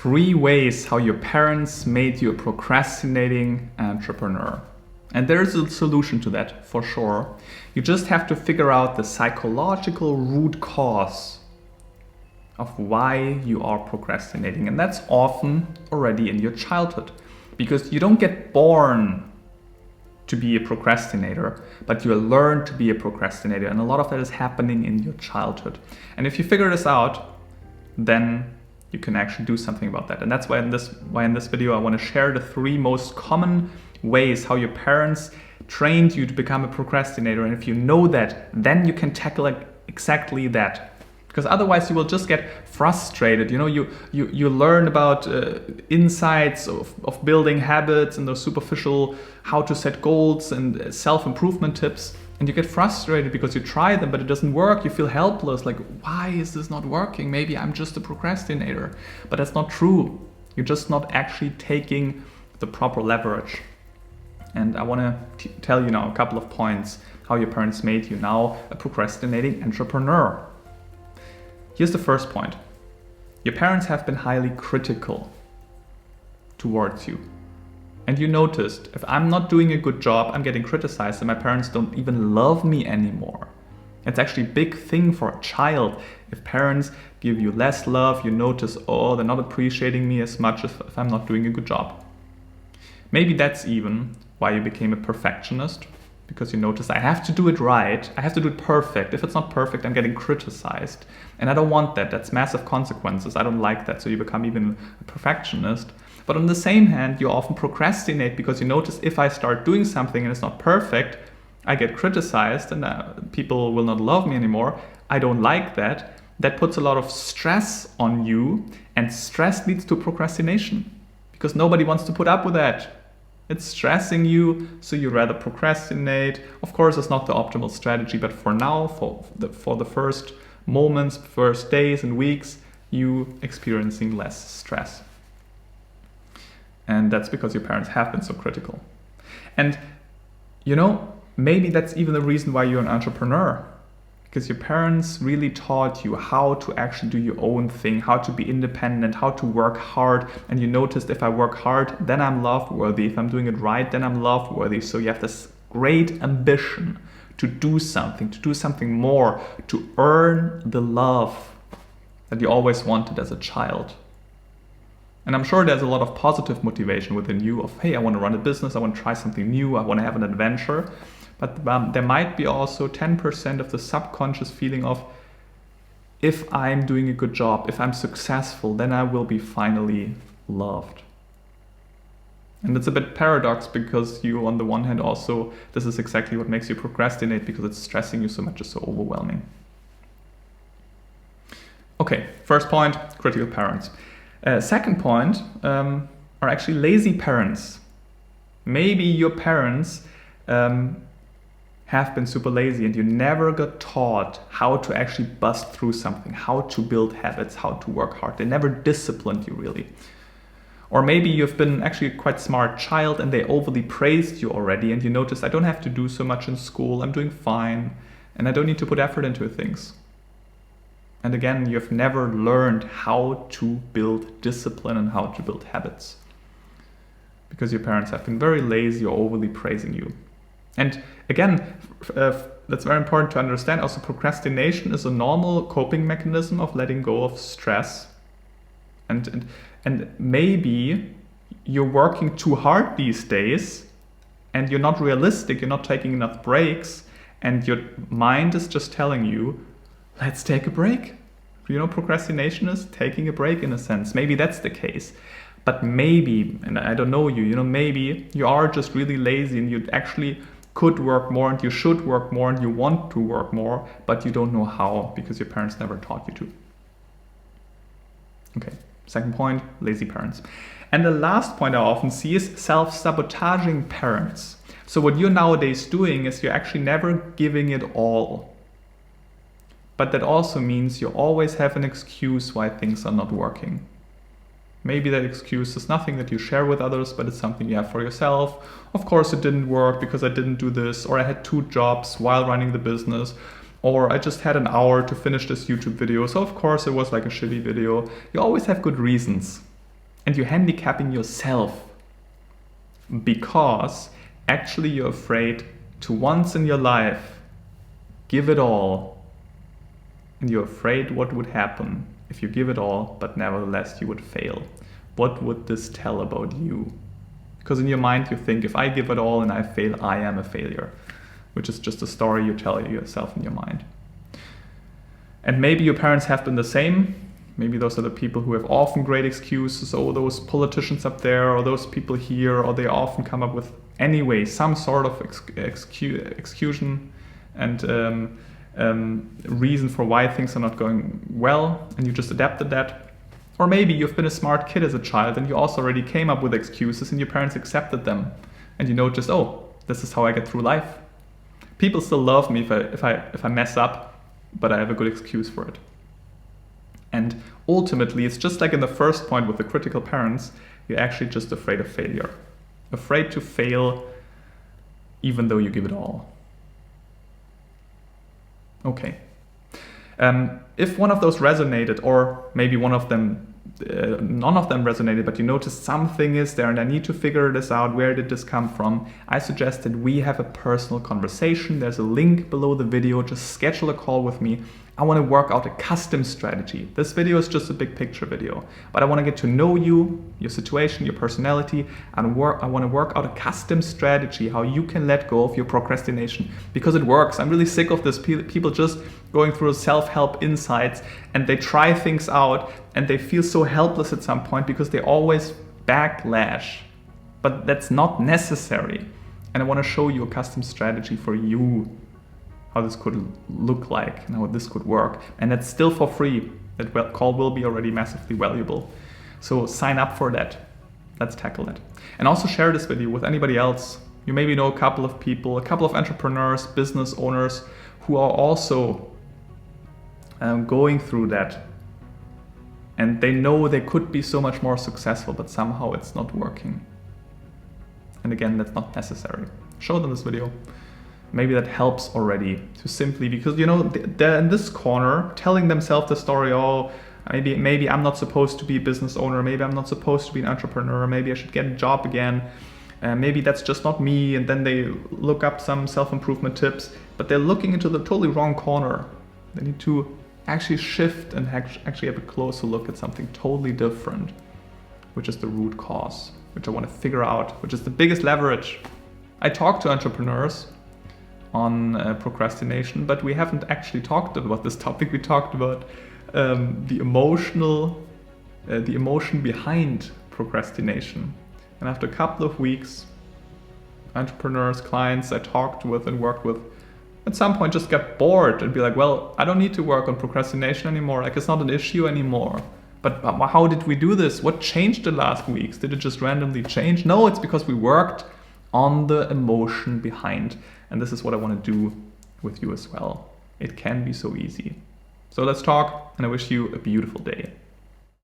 3 ways how your parents made you a procrastinating entrepreneur. And there's a solution to that for sure. You just have to figure out the psychological root cause of why you are procrastinating. And that's often already in your childhood, because you don't get born to be a procrastinator, but you learn to be a procrastinator. And a lot of that is happening in your childhood. And if you figure this out, then you can actually do something about that. And that's why in this video, I want to share the 3 most common ways how your parents trained you to become a procrastinator. And if you know that, then you can tackle exactly that. Because otherwise you will just get frustrated. You learn about insights of building habits and those superficial how to set goals and self-improvement tips. And you get frustrated because you try them, but it doesn't work. You feel helpless, like, why is this not working? Maybe I'm just a procrastinator. But that's not true. You're just not actually taking the proper leverage. And I want to tell you now a couple of points how your parents made you now a procrastinating entrepreneur. Here's the first point. Your parents have been highly critical towards you. And you noticed, if I'm not doing a good job, I'm getting criticized and my parents don't even love me anymore. It's actually a big thing for a child. If parents give you less love, you notice, oh, they're not appreciating me as much if I'm not doing a good job. Maybe that's even why you became a perfectionist, because you notice I have to do it right, I have to do it perfect. If it's not perfect, I'm getting criticized. And I don't want that. That's massive consequences. I don't like that. So you become even a perfectionist. But on the same hand, you often procrastinate because you notice if I start doing something and it's not perfect, I get criticized and people will not love me anymore. I don't like that. That puts a lot of stress on you, and stress leads to procrastination because nobody wants to put up with that. It's stressing you, so you rather procrastinate. Of course, it's not the optimal strategy, but for now, for the first moments, first days and weeks, you experiencing less stress. And that's because your parents have been so critical. And maybe that's even the reason why you're an entrepreneur. Because your parents really taught you how to actually do your own thing, how to be independent, how to work hard. And you noticed if I work hard, then I'm love-worthy. If I'm doing it right, then I'm love-worthy. So you have this great ambition to do something more, to earn the love that you always wanted as a child. And I'm sure there's a lot of positive motivation within you of, hey, I want to run a business, I want to try something new, I want to have an adventure. But there might be also 10% of the subconscious feeling of, if I'm doing a good job, if I'm successful, then I will be finally loved. And it's a bit paradox because you, on the one hand, also, this is exactly what makes you procrastinate because it's stressing you so much, it's so overwhelming. Okay, first point, critical parents. Second point are actually lazy parents. Maybe your parents have been super lazy and you never got taught how to actually bust through something, how to build habits, how to work hard. They never disciplined you really. Or maybe you've been actually a quite smart child and they overly praised you already and you noticed I don't have to do so much in school, I'm doing fine, and I don't need to put effort into things. And again, you've never learned how to build discipline and how to build habits. Because your parents have been very lazy or overly praising you. And again, that's very important to understand. Also, procrastination is a normal coping mechanism of letting go of stress. And maybe you're working too hard these days and you're not realistic, you're not taking enough breaks, and your mind is just telling you, let's take a break. Procrastination is taking a break in a sense. Maybe that's the case. But maybe, and I don't know you, maybe you are just really lazy and you actually could work more and you should work more and you want to work more, but you don't know how because your parents never taught you to. Okay, second point, lazy parents. And the last point I often see is self-sabotaging parents. So what you're nowadays doing is you're actually never giving it all. But that also means you always have an excuse why things are not working. Maybe that excuse is nothing that you share with others, but it's something you have for yourself. Of course, it didn't work because I didn't do this, or I had 2 jobs while running the business, or I just had an hour to finish this YouTube video, so of course it was like a shitty video. You always have good reasons. And you're handicapping yourself because actually you're afraid to once in your life give it all. And you're afraid what would happen if you give it all, but nevertheless you would fail. What would this tell about you? Because in your mind you think, if I give it all and I fail, I am a failure, which is just a story you tell yourself in your mind. And maybe your parents have been the same. Maybe those are the people who have often great excuses, oh, those politicians up there, or those people here, or they often come up with, anyway, some sort of excuse and reason for why things are not going well, and you just adapted that. Or maybe you've been a smart kid as a child and you also already came up with excuses and your parents accepted them, and you know just, oh, this is how I get through life. People still love me if I mess up, but I have a good excuse for it. And ultimately, it's just like in the first point with the critical parents, you're actually just afraid of failure. Afraid to fail even though you give it all. Okay. If one of those resonated, or maybe one of them, none of them resonated, but you noticed something is there and I need to figure this out, where did this come from? I suggest that we have a personal conversation. There's a link below the video. Just schedule a call with me. I want to work out a custom strategy. This video is just a big picture video, but I want to get to know you, your situation, your personality, and I want to work out a custom strategy, how you can let go of your procrastination, because it works. I'm really sick of this, people just going through self-help insights and they try things out and they feel so helpless at some point because they always backlash. But that's not necessary. And I want to show you a custom strategy for you, how this could look like and how this could work. And that's still for free. That call will be already massively valuable. So sign up for that. Let's tackle that. And also share this video with anybody else. You maybe know a couple of people, a couple of entrepreneurs, business owners who are also going through that. And they know they could be so much more successful, but somehow it's not working. And again, that's not necessary. Show them this video. Maybe that helps already, to simply, because you know they're in this corner telling themselves the story, oh, maybe I'm not supposed to be a business owner, maybe I'm not supposed to be an entrepreneur, maybe I should get a job again, maybe that's just not me, and then they look up some self-improvement tips, but they're looking into the totally wrong corner. They need to actually shift and actually have a closer look at something totally different, which is the root cause, which I want to figure out, which is the biggest leverage. I talk to entrepreneurs on procrastination, but we haven't actually talked about this topic. We talked about the emotion behind procrastination. And after a couple of weeks, entrepreneurs, clients I talked with and worked with, at some point just get bored and be like, well, I don't need to work on procrastination anymore. Like, it's not an issue anymore. But how did we do this? What changed the last weeks? Did it just randomly change? No, it's because we worked on the emotion behind. And this is what I want to do with you as well. It can be so easy. So let's talk, and I wish you a beautiful day.